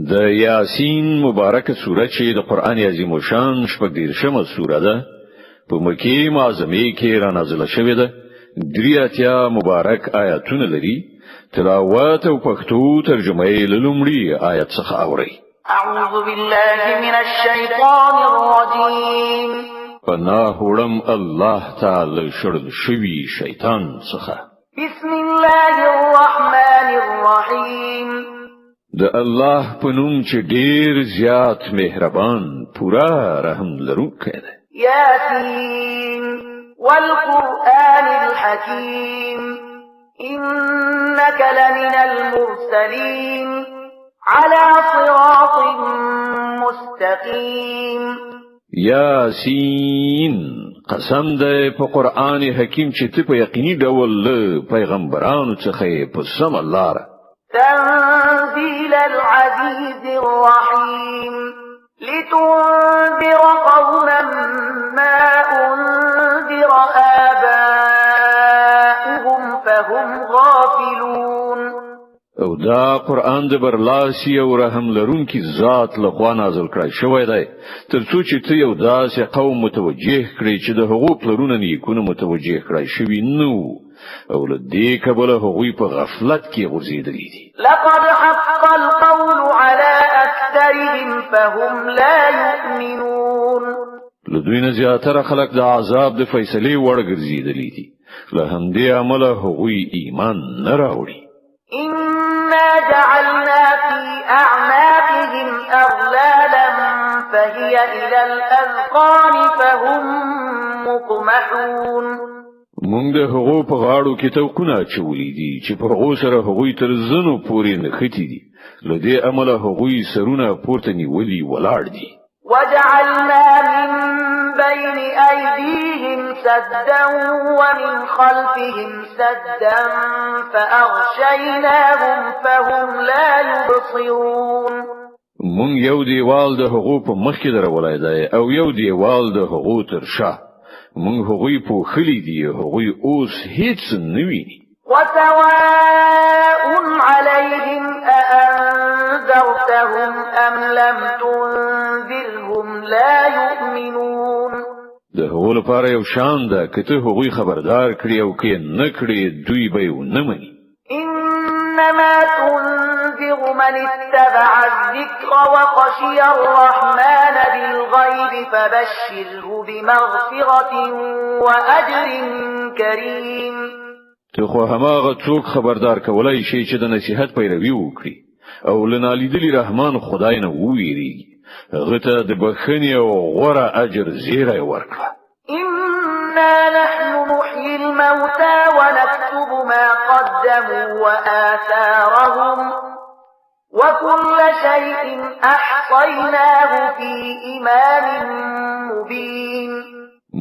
د یاسین مبارکه سوره چې د قران عظیم شان شپږ سوره ده په مکی معظمه کې را نازله شوې ده. دریاتیا مبارک آیاتونه لري. تلاوت او پښتو ترجمه یې لومړی آیت څخه اوري. اعوذ بالله من الشیطان الرجیم. پناه وړم الله تعالی شړل شوی شیطان څخه. بسم الله الرحمن الرحیم. د الله په نوم چې ډیر زیات مهربان پورا رحم لرونکی دی. یاسین والقرآن الحکیم إنك لمن المرسلين على صراط مستقيم. یاسین قسم ده په قرآن حکیم چې ته په یقیني ډول پیغمبرانو څخه په سم لار. تنزيل العزيز الرحيم لتنذر قوما ما أنذر آباؤهم فهم غافلون. او دا قرآن د برلاسی او رحم لرونکي ذات لخوا نازل کړی شوی دی ترڅو چې ته یو داسې قوم متوجه کړي چې د حقوق لرونه نیکونه متوجه کړی شوی نو او لدې کبله هغوی په غفلت کې غورځېدلي دي. لقد حق القول على أكثرهم فهم لا يؤمنون. لدوی نه زیاتره خلک د عذاب د فیصلې وړ ګرځېدلي دي. له همدې امله هغوی ایمان نه راوړي. إنا جعلنا في أعناقهم أغلالا فهي إلى الأذقان فهم مقمحون. مونږ د هغو په غاړو کې توقونه چولې دي چې په هغو سره هغوی تر زنو پورې نښتي دي. له دې امله هغوی سرونه پورته نیولي ولاړ دي. وجعلنا من بين أيديهم سدا ومن خلفهم سدا فأغشيناهم فهم لا يبصرون. مونږ یو دیوال د هغو په مخ کې درولای دی او یو دیوال د هغو تر شا. مونږ هغوی په خلی دی هغوی اوس هیڅ نه ویني. وسواء عليهم أأنذرتهم أم لم تنذرهم لا يؤمنون. د هغو لپاره یو شان ده که ته هغوی خبردار کړی او که نه کړی دوی به یې نه مني. إنما تنذر من اتبع الذكر وخشي الرحمن بالغيب فبشره بمغفرة وأجر كريم. ته خو هماغه څوک خبردار کولای شي چې د نصیحت پیروي وکړي او لنالیدلی رحمان خدای نه وویریږي. هغه ته د بخښنې او غوره اجر زیری ورکړه. إنا نحن نحيي الموتى ونكتب ما قدموا وآثارهم وكل شيء أحصيناه في إمام مبين.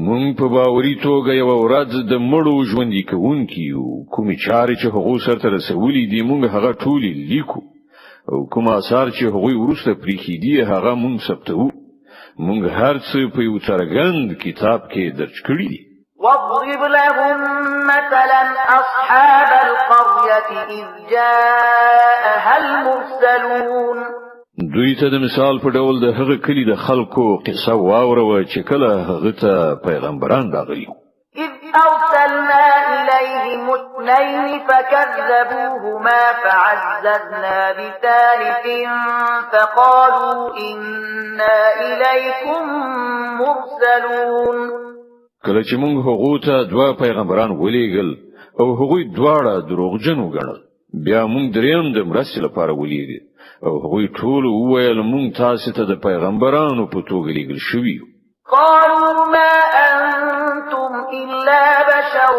مونږ په باوري توګه یو ورځ د مړو ژوندۍ کوونکي یو. کومې چارې چې هغه سره رسولې دي مونږ هغه ټولې لیکو او کوم آثار چې هغه ورسته پریخي دي هغه مونږ ثبتو. مونږ هر څه په یو څرګند کتاب کې درج کړی دي. واضرب لهم مثلا أصحاب القرية إذ جاءها المرسلون. دوی ته د مثال په ډول د هغه کلی د خلکو قصه واوروه چې کله هغه ته پیغمبران راغلي. إذ أرسلنا إليهم اثنين فكذبوهما فعززنا بثالث فقالوا إنا إليكم مرسلون. کله چې موږ هغه ته دوه پیغمبران ولېګل او هغوی دواړه دروغجن وګڼل بیا موږ دریم د مرستې لپاره ولېږل او هغوی ټول وویل موږ تاسو ته د پیغمبرانو په توګه لېږل شوي یو. قالوا ما أنتم إلا بشر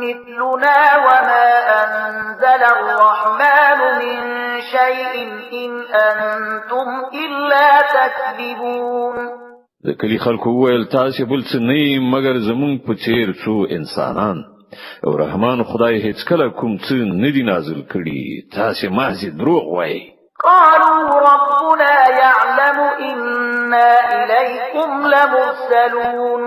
مثلنا وما أنزل الرحمن من شيء إن أنتم إلا تكذبون. د کلی خلکو وویل تاسو بل څه نه مګر زمون په څیر څو انسانان او رحمان خدای هیڅ کله کوم څه نه دی نازل کړي. تاسو محض دروغ وایي. قالوا ربنا يعلم إنا إليكم لمرسلون.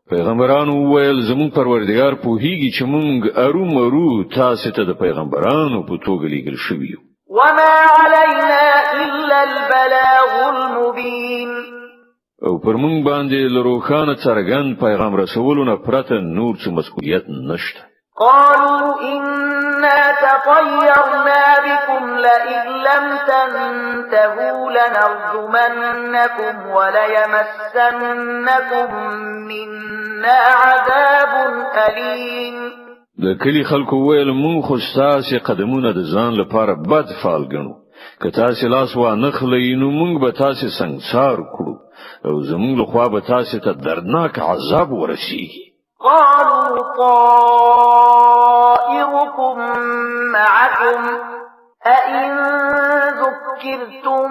پیغمبرانو وویل زمون پروردگار پوهیږي چې مونږ ارومرو تاسو ته د پیغمبرانو په توګه لېږل شوي یو. وما علينا إلا او پر مونږ باندې لروخانه څرګند پیغام رسولونه پرته نور څه مسؤلیت نشته. قالوا إنا تطيرنا بكم لئن لم تنتهوا لنرجمنكم وليمسنكم منا عذاب أليم. د کلی خلکو ویل مونږ خو ستاسو قدمونه د ځان لپاره بد فعال ګڼو. که تاسو لاس وانه خلئ نو مونږ به تاسو سنگسار کړو او زمونږ لخوا به تاسو ته دردناک عذاب ورسیږي. قالوا طائركم معكم أئن ذكرتم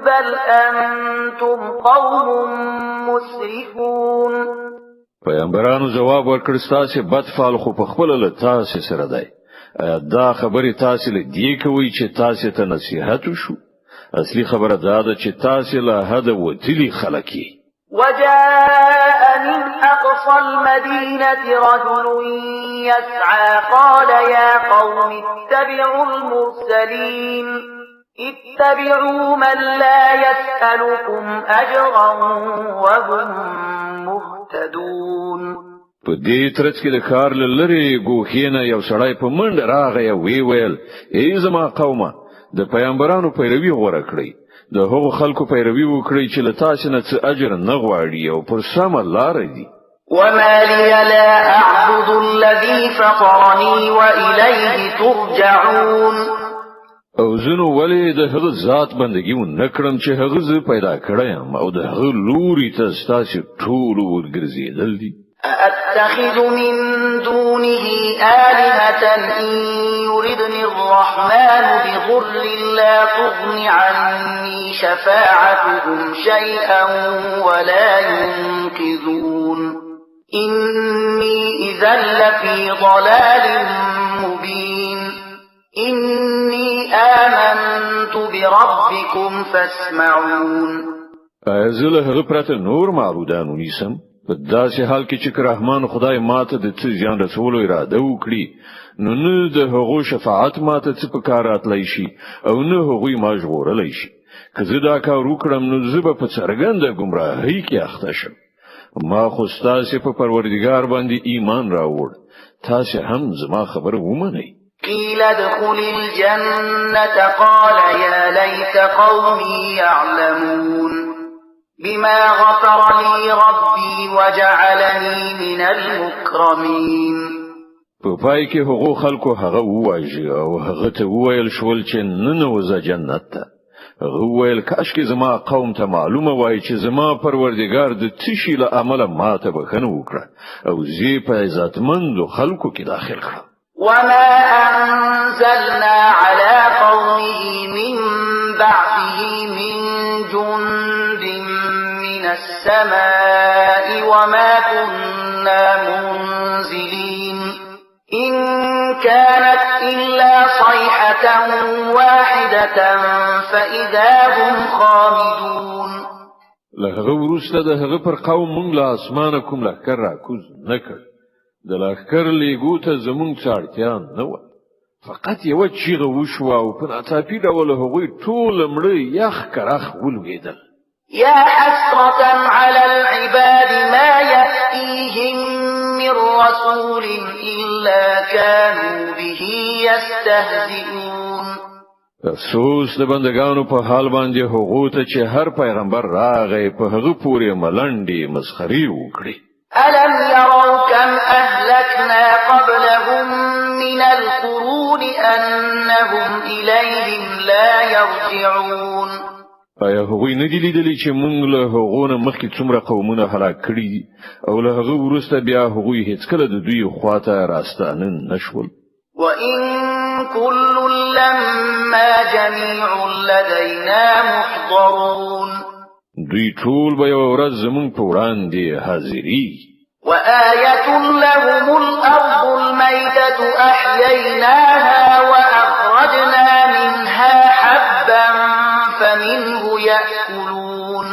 بل أنتم قوم مسرفون. پیغمبرانو جواب ورکړ ستاسو بد فعل خو په خپل له تاسو سره دی. دا خبره تاسو له دې کوي چې تاسو ته نصيحت وشو. اصلي خبره دا ده چې تاسو له حد وتلی خلک. وجاء من أقصى المدينة رجل يسعى قال يا قوم اتبعوا المرسلين اتبعوا من لا يسألكم أجرا وهم مهتدون. په دې ترڅ کې د کار لری ګوخینه یو سړی په منډه راغی وی ویل ای زما قومه د پیغمبرانو پیروي غوړه کړی. د هغو خلکو پیروي وکړي چې له تاسو نه څه اجر نه غواړي او پر سمه لار دي. وما لي لا أعبد الذي فطرني وإليه ترجعون. او زنو ولی د هغه ذات بندگی و نکړم چې هغه ز پیدا کړم او د هغه لوري ته تاسو ټول ورګرځیدل دي. أتخذ من دونه آلهة إن يردني الرحمن بضر لا تغن عني شفاعتهم شيئا ولا ينقذون. إني إذا لفي ضلال مبين. إني آمنت بربكم فاسمعون. ازله هغه پرته نور معبودانو نیسم. په داسې حال کې چې رحمان خدای ماته د څه ځان رسولو اراده وکړي نو نه د هغو شفاعت ماته څه په کار راتلی شي او نه هغوی ما ژغورلی شي. که زه دا کار وکړم نو زه به په څرګنده ګمراهۍ کې اخته شم. ما خو ستاسو په پروردګار باندې ایمان راوړ. تاسو هم زما خبره ومنئ. قيل ادخل الجنة قال يا ليت قومي يعلمون بما غفر لي ربي وجعلني من المكرمين. په پای کې هغه خلکو هغه وواژه او هغه ته وویل شول چې ننوځه جنت ته. هغه ویل کاش کې زما قوم ته معلومه وای چې زما پروردګار د تشی له عمله ماته بخنه وکړه او زی په عزتمندو خلکو کې داخل کړه. وما أنزلنا على قومه من بعده من جند من السماء وما كنا منزلين. إن كانت إلا صيحة واحدة فإذا هم خامدون. لهغه ورسته د هغه پر قوم مونږ له اسمانه کوم لکر را کوز نکړ. د لکر لیګو ته زمونږ څارتیا نه و. فقط یو چیغه وشو او په ناڅاپي ډول هغوی ټول مړه یخ کرخ ولوېدل. يا حسرة على العباد ما يأتيهم من رسول إلا كانوا به يستهزئون. افسوس د بندگانو په حال باندې هغه ته چې هر پیغمبر راغی په هغه پورې ملنډي مسخري وکړي. ألم يروا كم أهلكنا قبلهم من القرون أنهم إليهم لا يرجعون. آیا هغوی نه دي لیدلي چې موږ له هغو نه مخکې څومره قومونه هلاک کړي دي او له هغه وروسته بیا هغوی هیڅکله د دوی خواته راستانه نشول. وإن كل لما جميع لدينا محضرون. دوی ټول به یو ورځ زموږ په وړاندې حاضري. وآية لهم الأرض الميتة أحييناها وأخرجنا منها حبا فمنه يأكلون.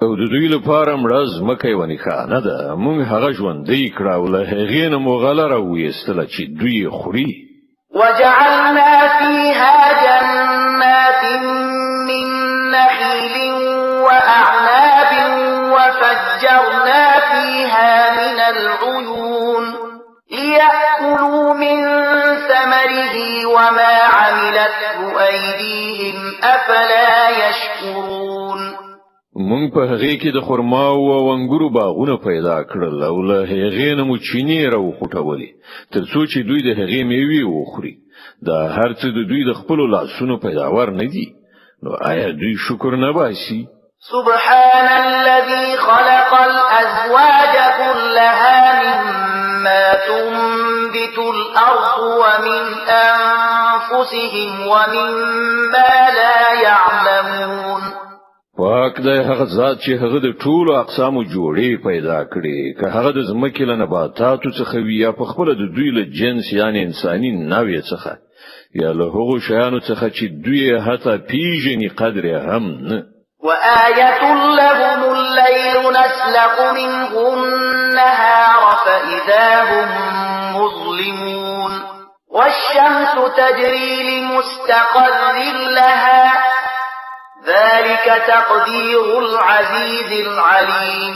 او د دوی لپاره مړز مکه ونی خانه ده موږ هغه ژوندۍ کړه او له هغې نه مو غله راویستله چې دوی خوري. وجعلنا فيها جنات من نخيل وأعناب وفجرنا فيها من العيون ليأكلوا من ثمره وما عملته أيديهم أفلا يشكرون مونږ په هغه کې د خرما او انګورو باغونه پیدا کړل او له هغې نه مو چینی راو خټولې ترڅو چې دوی د هغې میوې وخوري دا هر څه د دوی د خپل لاسونو پیداوار نه دي نو آیا دوی شکر نه باسي سبحان الذي خلق الأزواج كلها مما تنبت الأرض ومن أنفسهم ومما لا يعلمون پاک دی هغه ذات چې هغه د ټولو اقسامو جوړې پیدا کړي که هغه د زمکې له نباتاتو څخه وي یا په خپل د دوی له جنس یعنی انساني نوع څخه یا له هغو شیانو څخه چې دوی حتی پیژني قدر هم نه وآية لهم الليل نسلق منه النهار فإذا هم مظلمون والشمس تجري لمستقر لها ذلك تقدير العزيز العليم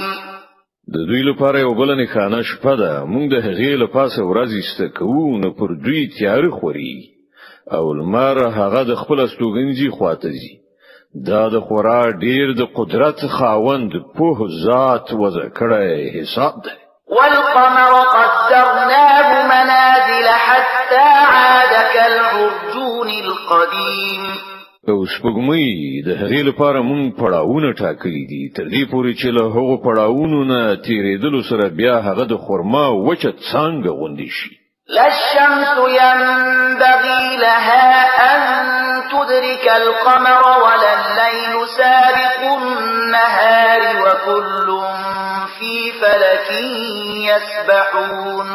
د دوی لپاره یو بل نه خانه شپه ده مونږ د هغې له پاسه ورځ استکو نه پر دوی تیار خوري او لمر هغه د خپل استوګنځي خواته ځي دا د خورا ډیر د قدرت خاوند په ذات وضع کړی حساب ده والقمر قدرناه منازل حتى عاد كالعرجون القديم او سپوږمۍ د هغې لپاره مونږ پړاوونه ټاکلي دي تر دې پورې چې له هغو پړاوونو نه تیرېدلو سره بیا هغه د خرما وچه څانګه غوندې شي لا الشمس ينبغي لها أن تدرك القمر ولا الليل سابق النهار وكل في فلك يسبحون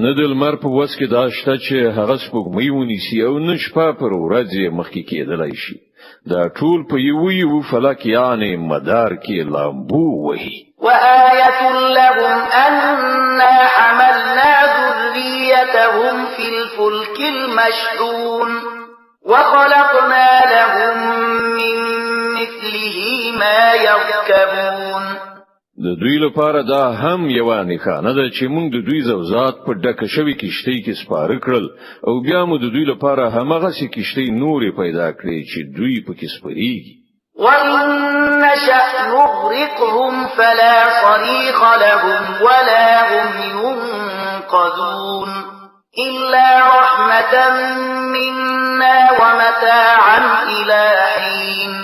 ندل مر په وس کې دا شته چې هغه سپوږمۍ ونیسي او نشپه پر ورځ مخکې کېدلای شي دا ټول په یو فلک یعنی مدار کې لامبو وهي وآية لهم أنا حملنا ذريتهم في الفلك المشحون وخلقنا لهم من مثله ما يركبون د دوی لپاره دا هم یو نښانه ده چې موږ د دوی زوزات په ډکه شوی کشتۍ کې سپاره کړل او بیا موږ د دوی لپاره همغه سي کشتۍ نورې پیدا کړې چې دوی پکې سپریږي وَإِن نَّشَأْ نُغْرِقْهُمْ فَلَا صَرِيخَ لَهُمْ وَلَا هُمْ يُنقَذُونَ إِلَّا رَحْمَةً مِنَّا وَمَتَاعًا إِلَى حِينٍ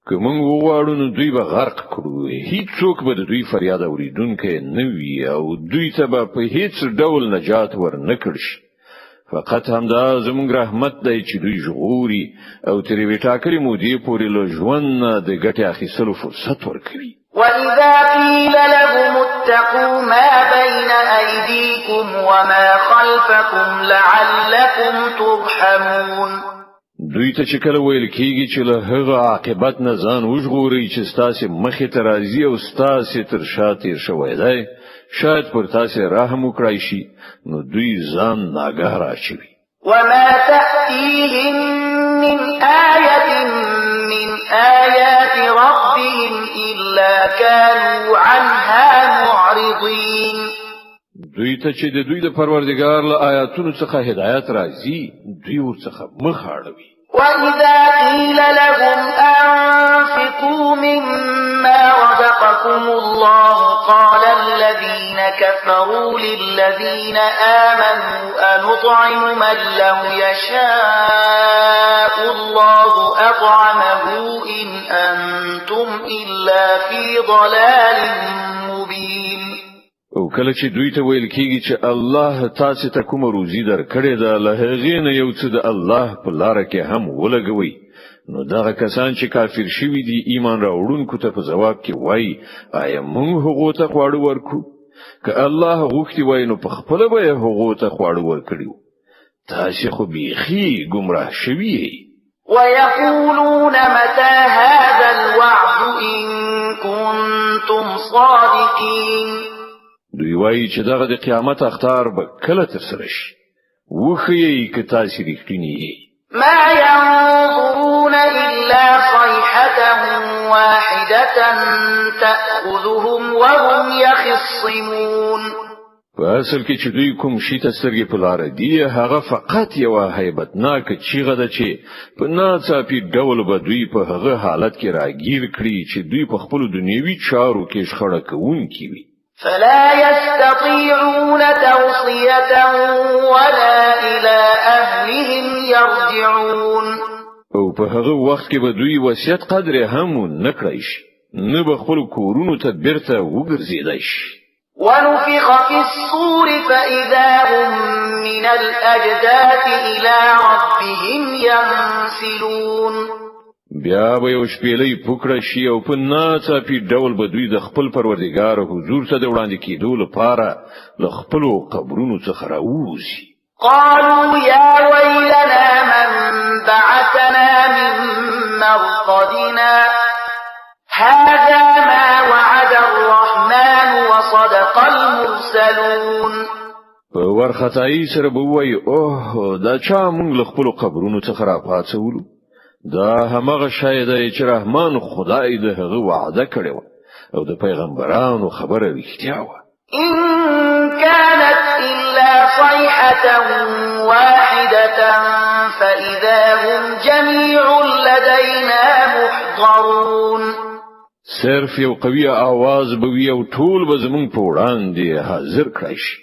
که موږ وغواړو نو دوی به غرق کړو هیڅوک به د دوی فریاد اوریدونکي نه وي او دوی ته به په هیڅ ډول نجات ورنکړ شي فقط همدا زموږ رحمت دی چې دوی ژغوري او تر یوې ټاکلې مودې پورې له ژوند د ګټې اخیستلو فرصت ورکوي وَإِذَا قِيلَ لَهُمُ اتَّقُوا مَا بَيْنَ أَيْدِيكُمْ وَمَا خَلْفَكُمْ لَعَلَّكُمْ تُرْحَمُونَ دوی ته چې کله ویل کېږي چې له هغه عاقبت نه ځان وژغوري چې ستاسو مخې ته راځي او ستاسو تر شا تیر شوی دی شاید پر تاسو رحم وکړای شي نو دوی ځان ناګه راچوي وما تأتيهم من آية من آيات ربهم إلا كانوا عنها معرضين دوی ته چې د دوی د پروردګار له آیاتونو څخه هدایت راځي دوی ورڅخه مخ اړوي وَإِذَا قِيلَ لَهُمْ أَنفِقُوا مِمَّا رَزَقَكُمُ اللَّهُ قَالَ الَّذِينَ كَفَرُوا لِلَّذِينَ آمَنُوا أَنُطْعِمُ مَن لَّوْ يَشَاءُ اللَّهُ أَطْعَمَهُ إِنْ أَنتُمْ إِلَّا فِي ضَلَالٍ مُّبِينٍ او کله چې دوی ته ویل کېږي چې الله تاسو ته کوم روزي درکړې ده له هغې نه یو څه د الله په لار کې هم ولګوي نو دغه کسان چې کافر شوي دي ایمان راوړونکو ته په جواب کې وایي آیا موږ هغه ته خواړه ورکو که الله غوښتي وای نو په خپل به هغه ته خواړه ورکړو تاسو خو بيخي گمراه شوي ويقولون متى هذا الوعد إن كنتم صادقين دوی وایي چې دغه د قیامت اختار به کله تر سره شي وخی که تاسو رښتینی ما ينظرون إلا صيحة واحدة تأخذهم وهم يخصمون. په اصل کې چې دوی کوم شي ته سترګې په لار دی هغه فقط یو هیبتناک چیغه ده چې په ناڅاپي ډول به دوی په هغه حالت کې راګیر کړي چې دوی په خپل دنیوي چارو کې شخړه کوونکي وي. فلا يستطيعون توصية ولا إلى أهلهم يرجعون. او په هغه وخت کې به دوی وصیت قدر هم نه کړی شي نه به خپل کورونو ته بیرته وګرځیدای شي. ونفخ في الصور فإذا هم من الأجداث إلى ربهم ينسلون. بیا به یو شپېلې پوکړه شي او په ناڅاپي ډول به دوی د خپل پروردګار حضور ته د وړاندې کېدو لپاره له خپل قبرونو څخه راوځي. قالوا يا ويلنا من بعثنا من مرقدنا هذا ما وعد الرحمن وصدق المرسلون. په ورختای سره به وای اوه دا چا موږ له خپل قبرونو څخه راپاتولو دا همغه شاید چې رحمان خدای د هغه وعده کړو او د پیغمبرانو خبره رښتیا و. إن كانت إلا صيحة واحدة فإذا هم جميع لدينا محضرون. صرف یو قوي आवाज به وي او ټول به زمون په وړاندې حاضر کړی شي.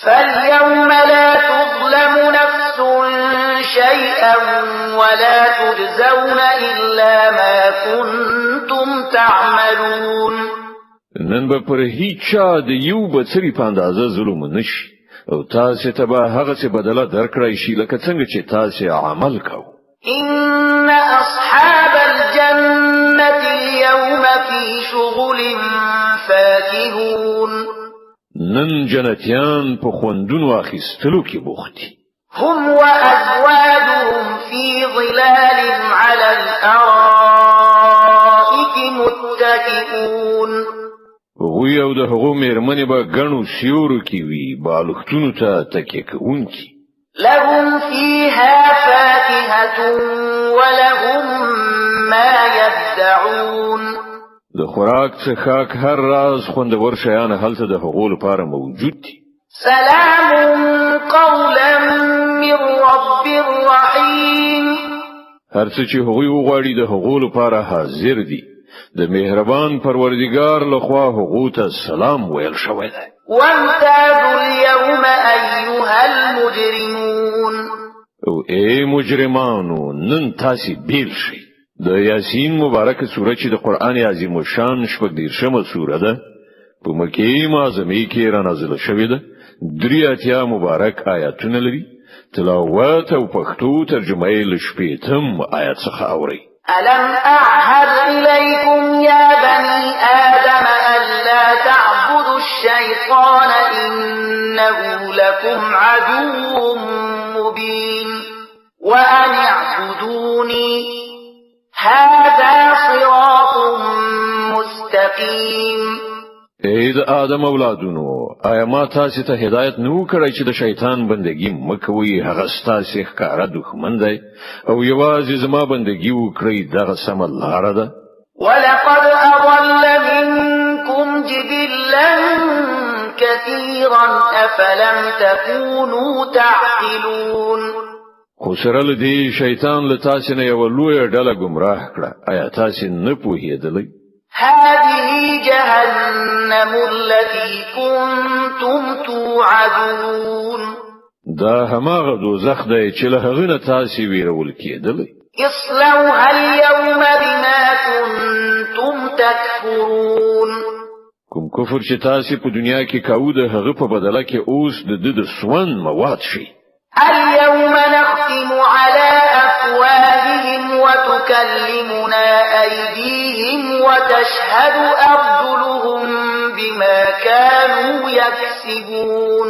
فاليوم لا تظلم نفس شيئا ولا تجزون إلا ما كنتم تعملون. نن به پر هیڅ چا د یو بڅری په اندازه ظلم نشي او تاسو ته به هغه څه بدله درکړی شي لکه څنګه چې تاسو عمل کوئ. إن أصحاب الجنة اليوم في شغل فاكهون. نن جنتیان په خوندونو اخیستلو کې بوختي. هم وأزواجهم في ظلال على الأرائك متكئون. غوی او د هغو مېرمنې به ګڼو سیورو کې وي بالښتونو ته تکیه کوونکي. لهم فيها فاكهة ولهم ما يدعون. د خوراک څخه هر راز خوندور شیان هلته د هغو لپاره موجود دي. سلام قولا من رب رحيم. هر څه چې هغوی وغواړي د هغو لپاره حاضر دي. د مهربان پروردگار لخوا هغو ته سلام ویل شوی دی. وامتازوا اليوم أيها المجرمون. او ای مجرمانو نن تاسو بیل شئ. د یاسین مبارکه سوره چې د قران عظیم شان شپږ دیرشمه سوره ده په مکه معظمه کې را نازله شوې ده. درې اتیا مبارک آیاتونه لري. تلاوت او پښتو ترجمه یې لشپېتم آیات څخه اوري. ألم أعهد إليكم يا بني آدم ألا تعبدوا الشيطان إنه لكم عدو مبين وأن اعبدوني هذا صراط مستقيم. اې د آدم اولادونو آیا ما تاسو ته هدایت نو کړی چې د شیطان بندگی مکوئ هغه ستاسو ښکارا دښمن دی او یوازې زما بندگی وکړئ دغه سم لاره ده. ولقد أضل منكم جبلا كثيرا أفلم تكونوا تعقلون. خو سره له دې شیطان له تاسو نه یو لوی ډله گمراه کړه آیا تاسو نه پوهیدلی؟ هذه جهنم التي كنتم توعدون. دا هماغه دوزخ دی چې له هغه نه تاسو ویرول کېدلی. اصلوها اليوم بما كنتم تكفرون. کوم کفر چې تاسو په دنیا کې کاوه د هغه په بدله کې اوس د سون مواد شي. اليوم نختم على أفواههم وتكلمنا أيديهم وتشهد أرجلهم بما كانوا يكسبون.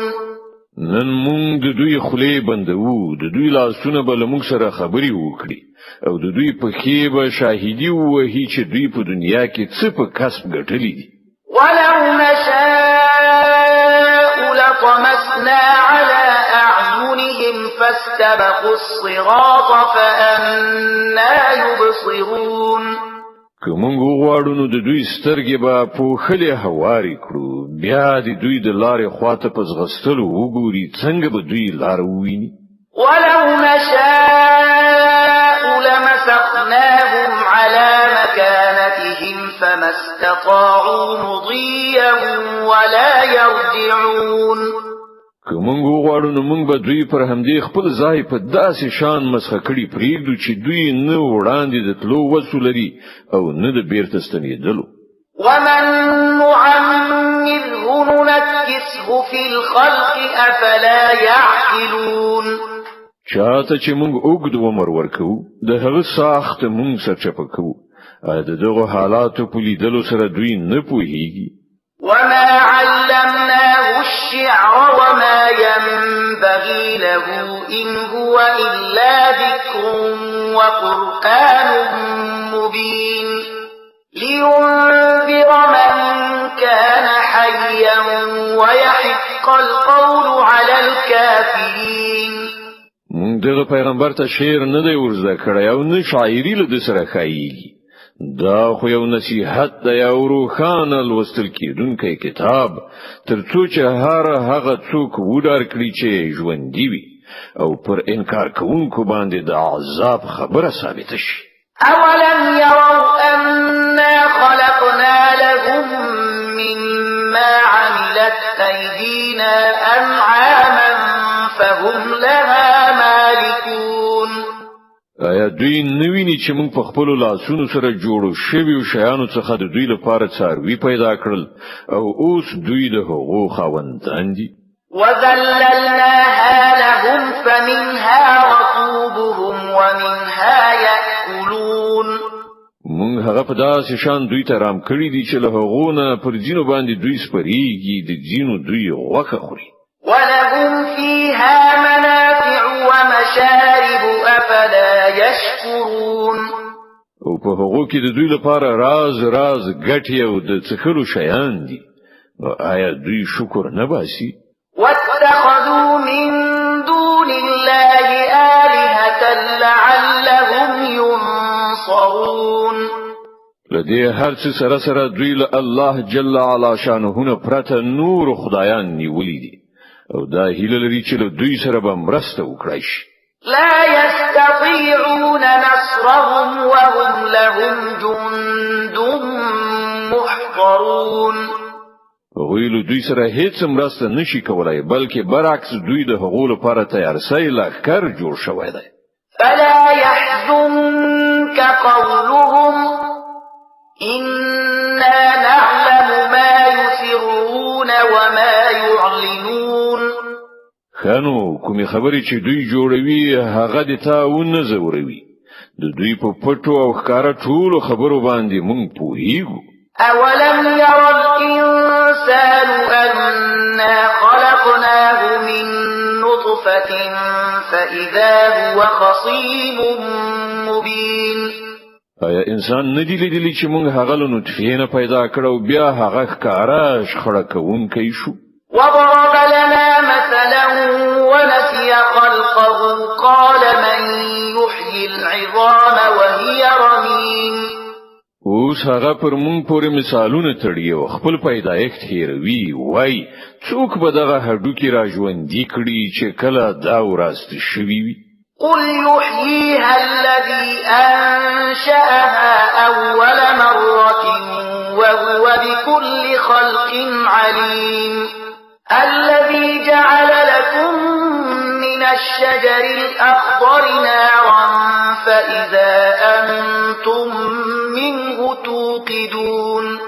نن مونږ د دوی خولې بندو د دوی لاسونه به له مونږ سره خبرې وکړي او د دوی په کې به شاهدي ووهي چې دوی په دنیا کې څه په کسب ګټلي دي. ولو نشاء لطمسنا على أعينهم فاستبقوا الصراط فأنى يبصرون. که موږ غواړو نو د دوی سترګې به پوښلې هواري کړو بیا د دوی د لارې خواته په ځغستلو وګوري څنګه به دوی لار وویني ولو نشاء لمسخناهم على مكانتهم فما استطاعوا مضيا ولا يرجعون که موږ غواړو نو موږ به دوی پر همدې خپل ځای په داسې شان مسخه کړي پرېږدو چې دوی نه وړاندې د تلو وسو لري او نه د بیرته ستنېدلو ومن نعمره ننكسه في الخلق افلا يعقلون چاته چې موږ اوږد عمر ورکو د هغه ساخت موږ سرچپه کوو د دغه حالاتو په لیدلو سره دوی نه پوهیږي وما علمناه الشعر وما ينبغي له إن هو إلا ذكر وقرآن مبين لينذر من كان حيا ويحق القول على الكافرين مونږ دغه پیغمبر ته شعر نه دی ورزده کړی او نه شاعري له سره خایي دا خو یو نصیحت دی او روخانه لوستل کېدونکی کتاب ترڅو چې هغه څوک وډار کړي چې ژوندۍ وي او پر انکار کوونکو باندې د عذاب خبره ثابت شي اولم يروا أنا خلقنا لهم مما عملت أيدينا أنعاما فهم لها مالكون آیا دوی نویني چې موږ په خپل لاسونو سره جوړو شویو شیانو څخه د دوی لپاره څاروي پیدا کړل او اوس دوی د هغو خاوندان دي وذللناها لهم فمنها ركوبهم ومنها يأكلون موږ هغه په داسې شان دوی ته رام کړی دي چې له هغو نه پر ځینو باندې دوی سپریږي د ځینو دوی غوښه خوري ولهم فيها منافع ومشارب أفلا يشكرون او په هغو کې د دوی لپاره راز ګټي او د څخلو شیان دي آیا دوی شکر نه باسي واتخذوا من دون الله آلهة لعلهم ينصرون لدې هر څه سره دوی له الله جل علا شانه نه پرته نور خدایان نیولې دي او دا هیله لري چې له دوی سره به مرسته وکړي شي لا يستطيعون نصرهم وهم لهم جند محضرون ویلو دوی سره هیڅ مرسته نشي کولای بلکې برعکس دوی د هغو لپاره تیار سي لخر جوړ شوی دی فلا يحزنك قولهم إنا نعلم ما يسرون وما يعلنون خانو کومي خبرې چې دوی جوړوي هغه د تاونه زوروي د دوی په پټو او ښکارا ټولو خبرو باندې مونږ پوهیږو أولم ير الإنسان أنا خلقناه من نطفة فإذا هو خصيم مبين آیا انسان ندی لیدلی چې مونږ هغه له نطفه نه پیدا کړو بیا هغه ښکارا شخړه کوونکی شو وضرب لنا مثلا ونسي خلقه قال من يحيي العظام وهي رميم اوس هغه پر مونږ پورې مثالونه تړي او خپل پیدایښت هیروي وای څوک به دغه هډوکی را ژوندۍ کړي چې کله دا ورست شوي وي قل يحييها الذي أنشأها أول مرة وهو بكل خلق عليم الذي جعل لكم من الشجر الأخضر نارا فإذا أنتم منه توقدون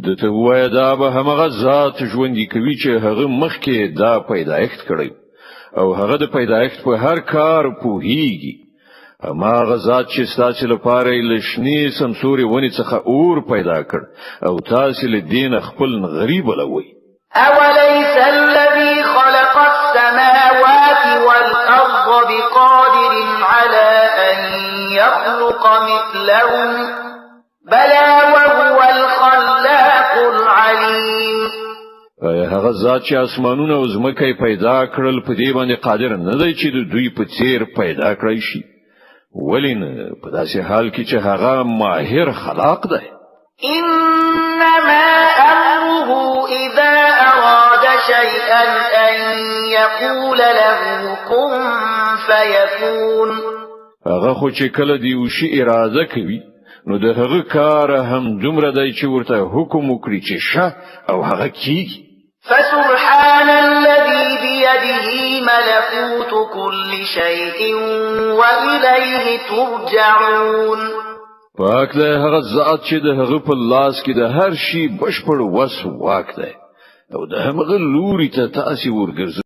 دته وای دا به همغه ذات ژوندۍ کوي چې هغه مخکې دا پیدایښت کړی او هغه د پیدایښت په هر کار پوهیږي هماغه ذات چې ستاسو لپاره لښنی سمسوري ونی څخه اور پیدا کړ او تاسو له دین خپل غریب لوي أوليس الذي خلق السماوات والأرض بقادر على أن يخلق مثلهم بلى وهو الخلاق العليم هغه ذات چې اسمانونه او ځمکه پیدا کړل په دې باندې قادر نه دی چې دوی په څیر پیدا کړی شي ولین په داسې حال کې چې هغه ماهر خلاق دی. إنما أمره إذا أراد شيئا أن يقول له كن فيكون. هغه خو چې کله دی وشي اراده کوي نو د هغه کار هم دومره دی چې ورته حکم وکړي چې شه او هغه کیږي. فسبحان الذي بيده ملكوت كل شيء وإليه ترجعون. پاک دی هغه ذات چې د هغه په لاس کې د هر شي بشپړ وس واک دی او د هغه لوري ته تاسو ورګرځي.